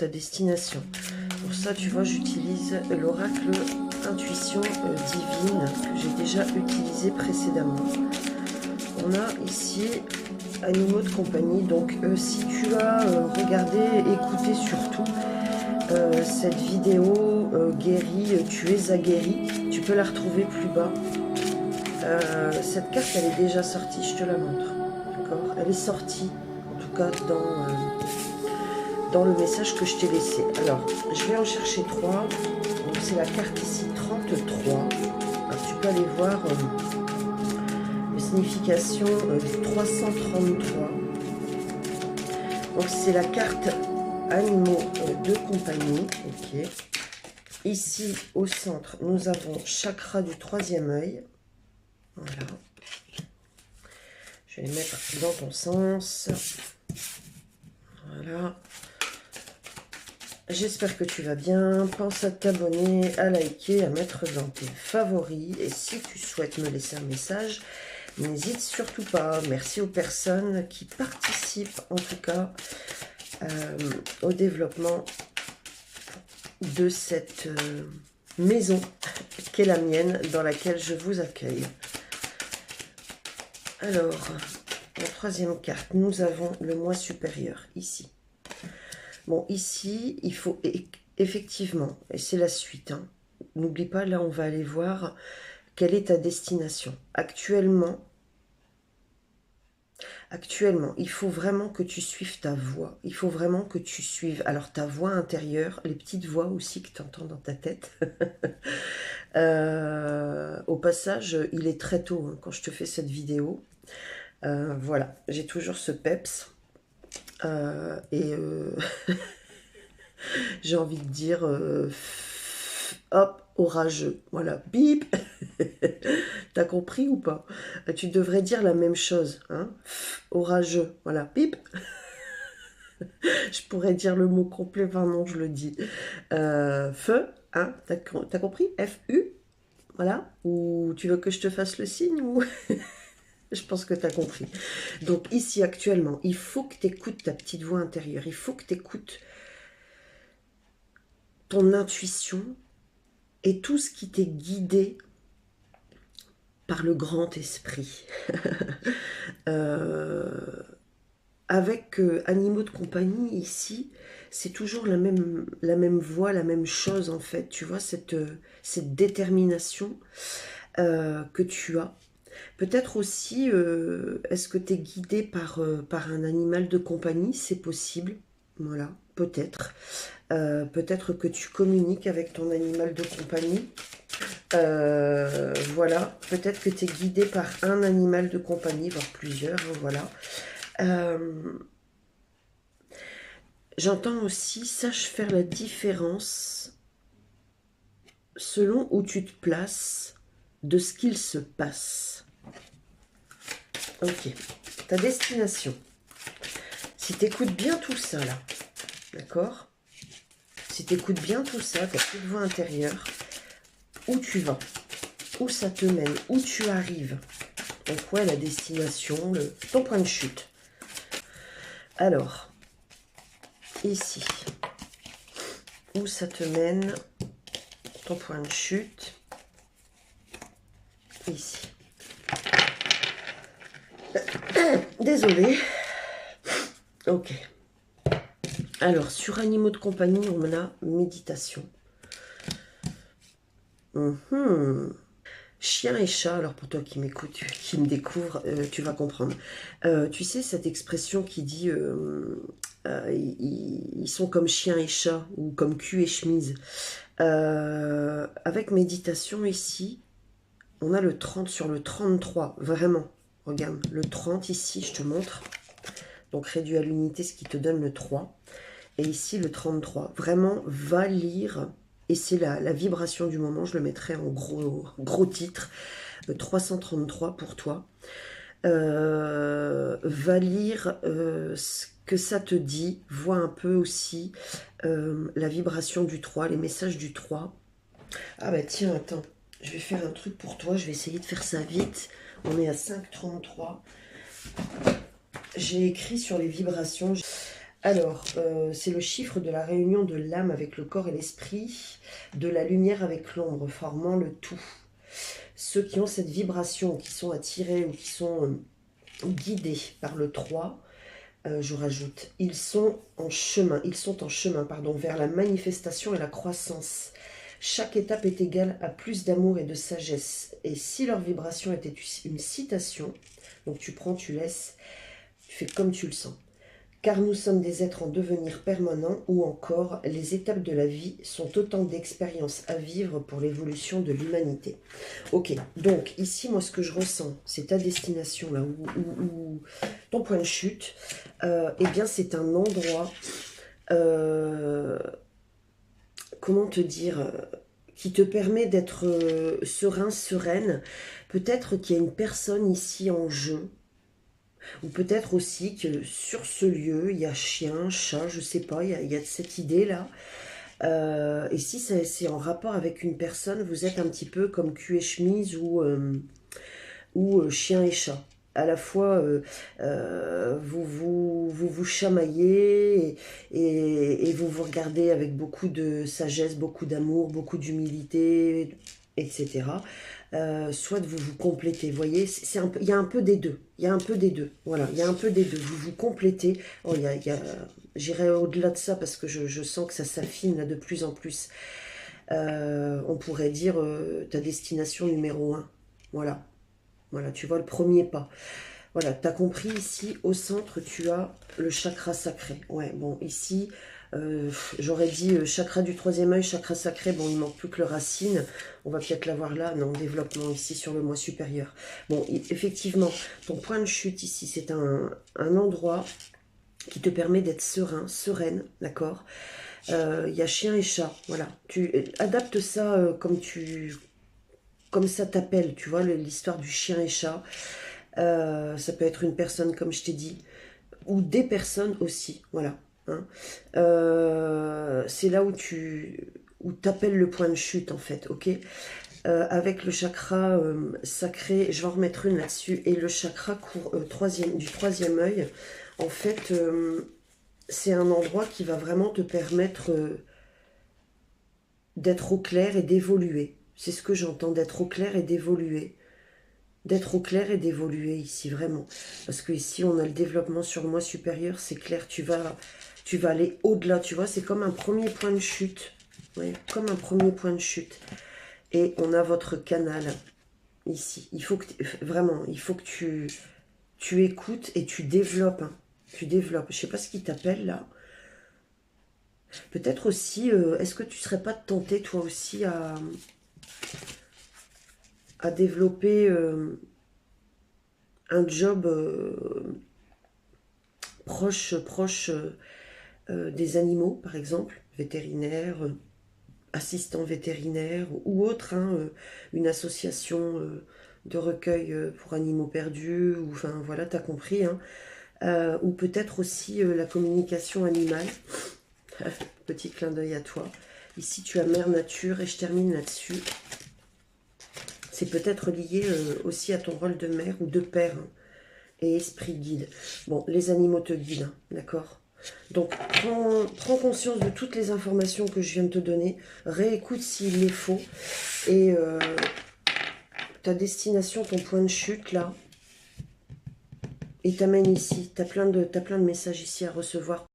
ta destination. Pour ça, tu vois, j'utilise l'oracle intuition divine que j'ai déjà utilisé précédemment. On a ici animaux de compagnie. Donc, si tu as regardé, écouté surtout cette vidéo guérie, tu es aguerri, tu peux la retrouver plus bas. Cette carte, elle est déjà sortie, je te la montre. D'accord? Elle est sortie, en tout cas dans le message que je t'ai laissé. Alors, je vais en chercher 3. C'est la carte ici 33. Alors, tu peux aller voir la signification du 333. Donc, c'est la carte animaux de compagnie. Ok. Ici, au centre, nous avons chakra du 3e œil. Voilà. Je vais les mettre dans ton sens. Voilà. J'espère que tu vas bien. Pense à t'abonner, à liker, à mettre dans tes favoris. Et si tu souhaites me laisser un message, n'hésite surtout pas. Merci aux personnes qui participent, en tout cas, au développement de cette maison qu'est la mienne, dans laquelle je vous accueille. Alors, la 3e carte, nous avons le moi supérieur, ici. Bon, ici, il faut effectivement, et c'est la suite, hein, n'oublie pas, là, on va aller voir quelle est ta destination. Actuellement, il faut vraiment que tu suives ta voix. Il faut vraiment que tu suives, alors, ta voix intérieure, les petites voix aussi que tu entends dans ta tête. Au passage, il est très tôt hein, quand je te fais cette vidéo. Voilà, j'ai toujours ce peps. J'ai envie de dire hop, orageux. Voilà, bip. T'as compris ou pas? Tu devrais dire la même chose, hein? Orageux, voilà, bip. Je pourrais dire le mot complet, enfin non, je le dis. Feu, hein? T'as compris? F-U, voilà. Ou tu veux que je te fasse le signe ou... Je pense que tu as compris. Donc ici, actuellement, il faut que tu écoutes ta petite voix intérieure. Il faut que tu écoutes ton intuition et tout ce qui t'est guidé par le grand esprit. Avec animaux de compagnie, ici, c'est toujours la même voix, la même chose, en fait. Tu vois, cette détermination que tu as. Peut-être aussi, est-ce que tu es guidé par un animal de compagnie? C'est possible, voilà, peut-être. Peut-être que tu communiques avec ton animal de compagnie. Voilà, peut-être que tu es guidé par un animal de compagnie, voire plusieurs, hein, voilà. J'entends aussi, sache faire la différence selon où tu te places de ce qu'il se passe. Ok, ta destination. Si tu écoutes bien tout ça, là, d'accord? Si tu écoutes bien tout ça, ta petite voix intérieure, où tu vas? Où ça te mène? Où tu arrives? Donc, ouais, la destination, ton point de chute. Alors, ici, où ça te mène? Ton point de chute. Ici. Désolée. Ok. Alors, sur animaux de compagnie, on a méditation. Chien et chat, alors pour toi qui m'écoutes, qui me découvre, tu vas comprendre. Tu sais, cette expression qui dit ils sont comme chien et chat, ou comme cul et chemise. Avec méditation ici, on a le 30 sur le 33, vraiment. Regarde, le 30 ici, je te montre. Donc réduit à l'unité, ce qui te donne le 3. Et ici, le 33. Vraiment, va lire. Et c'est la vibration du moment. Je le mettrai en gros titre. 333 pour toi. Va lire ce que ça te dit. Vois un peu aussi la vibration du 3, les messages du 3. Ah bah tiens, attends. Je vais faire un truc pour toi. Je vais essayer de faire ça vite. On est à 5,33. J'ai écrit sur les vibrations. Alors, c'est le chiffre de la réunion de l'âme avec le corps et l'esprit, de la lumière avec l'ombre, formant le tout. Ceux qui ont cette vibration, qui sont attirés ou qui sont guidés par le 3, je rajoute, ils sont en chemin, pardon, vers la manifestation et la croissance. Chaque étape est égale à plus d'amour et de sagesse. Et si leur vibration était une citation, donc tu prends, tu laisses, tu fais comme tu le sens. Car nous sommes des êtres en devenir permanent, ou encore, les étapes de la vie sont autant d'expériences à vivre pour l'évolution de l'humanité. Ok, donc ici, moi, ce que je ressens, c'est ta destination, là, ou ton point de chute. Eh bien, c'est un endroit, comment te dire, qui te permet d'être serein, sereine. Peut-être qu'il y a une personne ici en jeu, ou peut-être aussi que sur ce lieu, il y a chien, chat, je sais pas, il y a cette idée-là. Et si c'est en rapport avec une personne, vous êtes un petit peu comme cul et chemise ou chien et chat. À la fois, vous chamaillez et vous vous regardez avec beaucoup de sagesse, beaucoup d'amour, beaucoup d'humilité, etc. Soit vous vous complétez, vous voyez, il y a un peu des deux, il y a un peu des deux, voilà, il y a un peu des deux, vous vous complétez. Oh, j'irai au-delà de ça parce que je sens que ça s'affine là de plus en plus. On pourrait dire ta destination numéro 1, voilà. Voilà, tu vois le premier pas. Voilà, tu as compris ici, au centre, tu as le chakra sacré. Ouais, bon, ici, j'aurais dit chakra du troisième œil, chakra sacré. Bon, il manque plus que le racine. On va peut-être l'avoir là. Non, développement ici sur le moi supérieur. Bon, effectivement, ton point de chute ici, c'est un endroit qui te permet d'être serein, sereine, d'accord. Il y a chien et chat, voilà. Tu adaptes ça comme ça t'appelle, tu vois, l'histoire du chien et chat. Ça peut être une personne, comme je t'ai dit, ou des personnes aussi, voilà. Hein. C'est là où tu t'appelles le point de chute, en fait, ok. Avec le chakra sacré, je vais en remettre une là-dessus, et le chakra du troisième œil, en fait, c'est un endroit qui va vraiment te permettre d'être au clair et d'évoluer. C'est ce que j'entends, d'être au clair et d'évoluer. D'être au clair et d'évoluer ici, vraiment. Parce que ici, on a le développement sur le moi supérieur, c'est clair, tu vas aller au-delà, tu vois, c'est comme un premier point de chute. Ouais, comme un premier point de chute. Et on a votre canal ici. Il faut que, vraiment, il faut que tu écoutes et tu développes. Hein. Tu développes. Je sais pas ce qui t'appelle là. Peut-être aussi, est-ce que tu serais pas tenté toi aussi à développer un job proche des animaux, par exemple, vétérinaire, assistant vétérinaire ou autre, hein, une association de recueil pour animaux perdus, ou enfin voilà, t'as compris, hein, ou peut-être aussi la communication animale. Petit clin d'œil à toi. Ici, tu as mère nature et je termine là-dessus. C'est peut-être lié aussi à ton rôle de mère ou de père, hein, et esprit guide. Bon, les animaux te guident, hein, d'accord? Donc, prends conscience de toutes les informations que je viens de te donner. Réécoute s'il est faux. Et ta destination, ton point de chute, là, et t'amène ici. T'as plein de messages ici à recevoir.